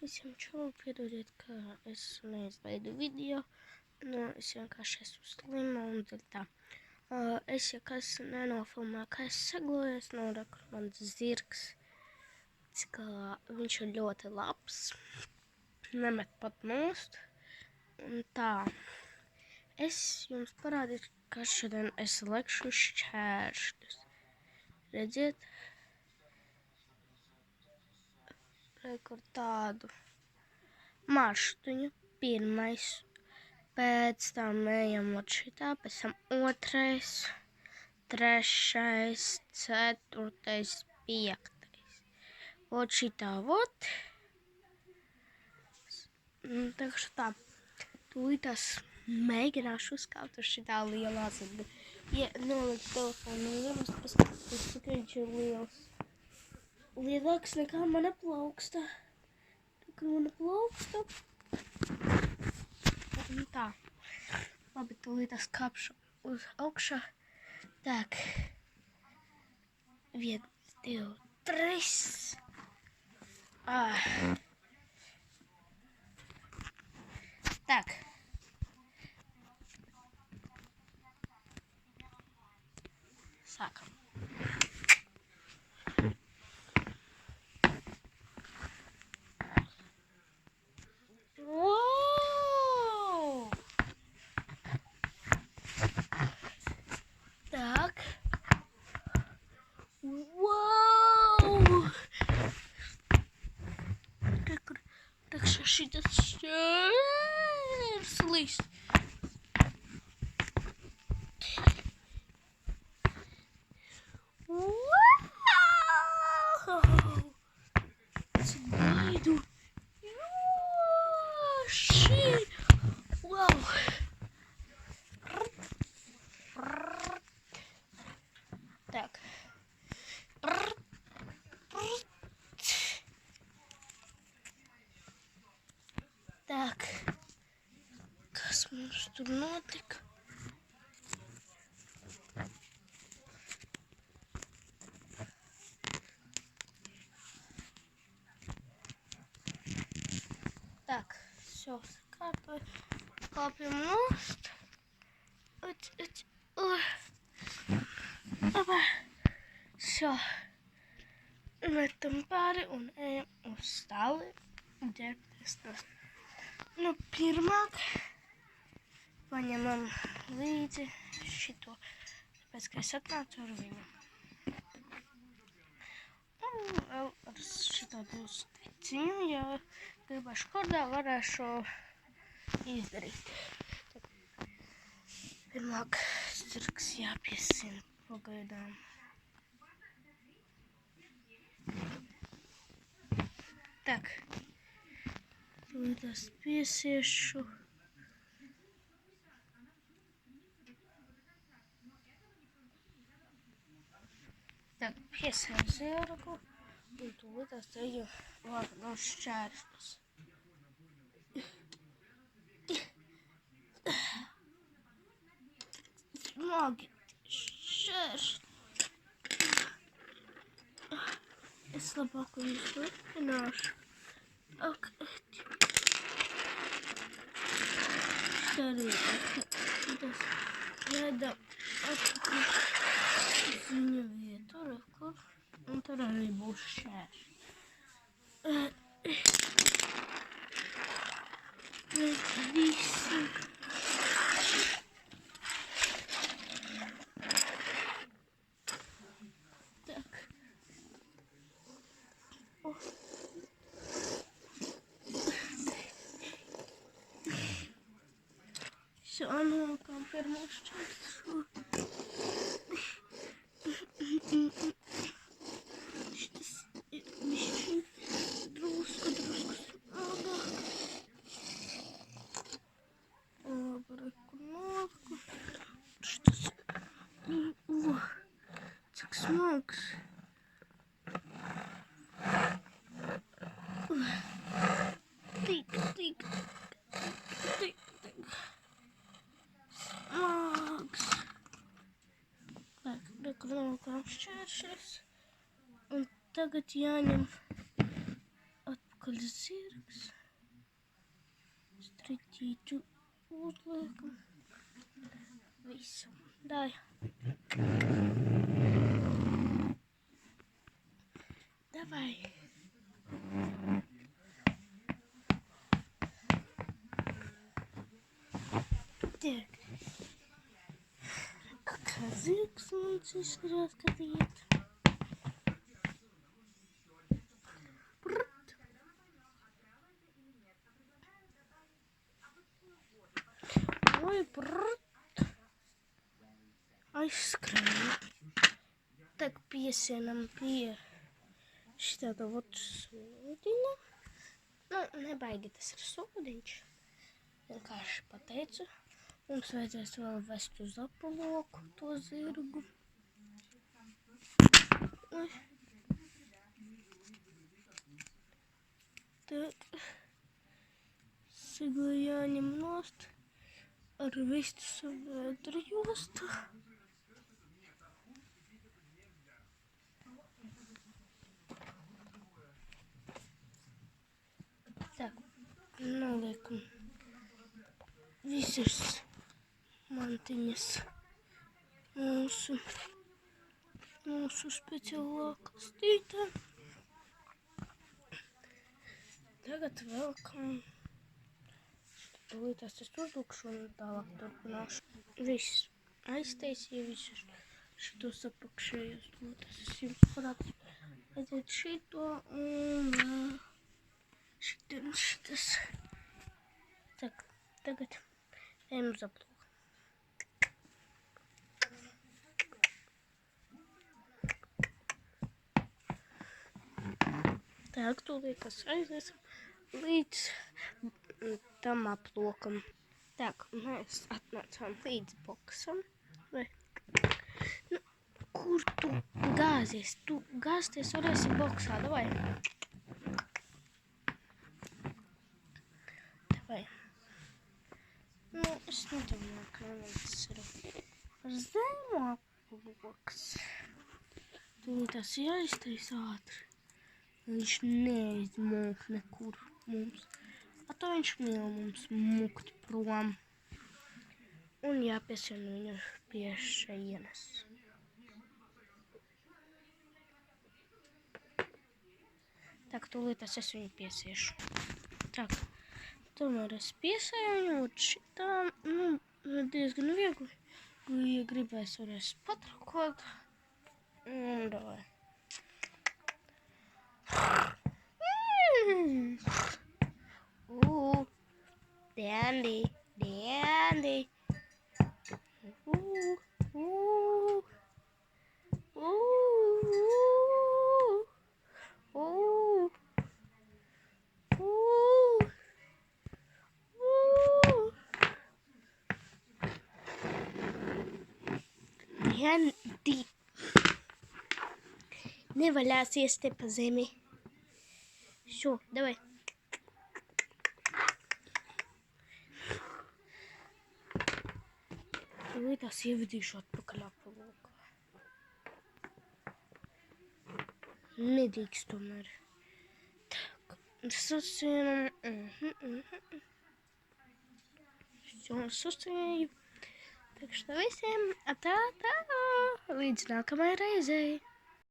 Visiem čau, piedodiet, ka es neizveidu video. Es vienkārši esmu slima un tā. Es, ja kas nenofilmē, ka es seglojos, noraku mans zirgs, ka viņš ir ļoti labs, nemet pat nost. Un tā, es jums parādīšu, ka šodien es lekšu šķēršļus. Redziet? Rekur tādu marštuņu, pirmais, pēc tam ejam ot šitā, pēc tam otrais, trešais, ceturtais, piektais. Ot šitā, ot. Tagad tā, tūlītās mēģināšu uzkāpt uz šitā lielā zirga. Ja nolikt telefonu lielās, paskatīties, cik viņš ir liels. Lielāks nekā mana plauksta. Mana plauksta. Un tā. Labi, tūlīt es kāpšu uz augšā. Tak. 1, 2, 3. Tak. Sākam. Wow! Tak. Wow! Priekšā šitas šķērslis. Wow! Baidu. Wow! Так. Так. Kas mums tur notika? Так, все, капаем мост. Все. Metam pāri un ejam uz stāli ģērbties. Nu, pirmāk paņemam līdzi šito, tāpēc, ka es atnācu ar viņu. Un vēl ar šito sticiņu, ja gribēšu kordā, varēšu izdarīt. Pirmāk zirgs jāpiesina pagaidām. Tak, tūlīt piesiešu. Tak, piesiešu zirgu un tūlīt eju no šķēršļus. Smagi šķēršļi. Es labāk viņus turpināšu. Šķērīgi. Tas vedam atpakaļ uz viņa vietu, kur. Un tur arī būs šķēršļi. Visi. Все, nokam pirmo šķērsu. Šitas ir bišķiņ drusku smagāk. Labi, reku noliku. Šitas, cik smags. Tik. Smags. Reku nolikām šķēršļus. Un tagad jāņem atpakaļ Atpakaļ zirgs. Striķītu uzliekam. Visu. Dai. Davai. Так. Kā zirgs mums izskatās, kad iet. Prut. Oi, prut. Aizskrēja. Tak piesienam pie šitāda sodiņa. Nu, nebaigi tas ir sodiņš. Vienkārši pateicu. Mums vajadzēs vēl vest uz aploku to zirgu. Так. Segla jāņem nost ar vistu vēdru jostu. Так, noliekam visas mantiņas mūsu speciālā kastītē. Tagad velkam. Tūlītās es uzlukšu un tālāk turpināšu. Viss aiztaisīju visus šitos apakšējos. Tūlītās es jums parādīšu. Aiziet šito un šitas. Tak, tagad ejam uz aploku. Так, tūlītās aiziesim līdz tam aplokam. Так, mēs atnācām līdz boksam. Vai? Nu, kur tu gāzies? Tu gāzties varēsi boksā, davai. Davai. Nu, es nedomāju, ka tas ir zemu aploks. Tūlītās jāiztais ātri. Viņš neizmūk nekur mums. To viņš mīl mums mukt prom. Un jāpiesien viņu pie šeienes. Tak, tūlītās es viņu piesiešu. Tak, tomēr es piesēju viņu uz šitām. Nu, diezgan viegli. Ja gribēs, varēs patrukot. Un davai. Dandy. Dandy. Nevaļāsies te pa zemi. Šo, davai. Tūlītās ievedīšu atpakaļ aploku. Nedrīkst tomēr. Так, sasienam. Sasēju. Так что visiem tā, līdz nākamajai reizei.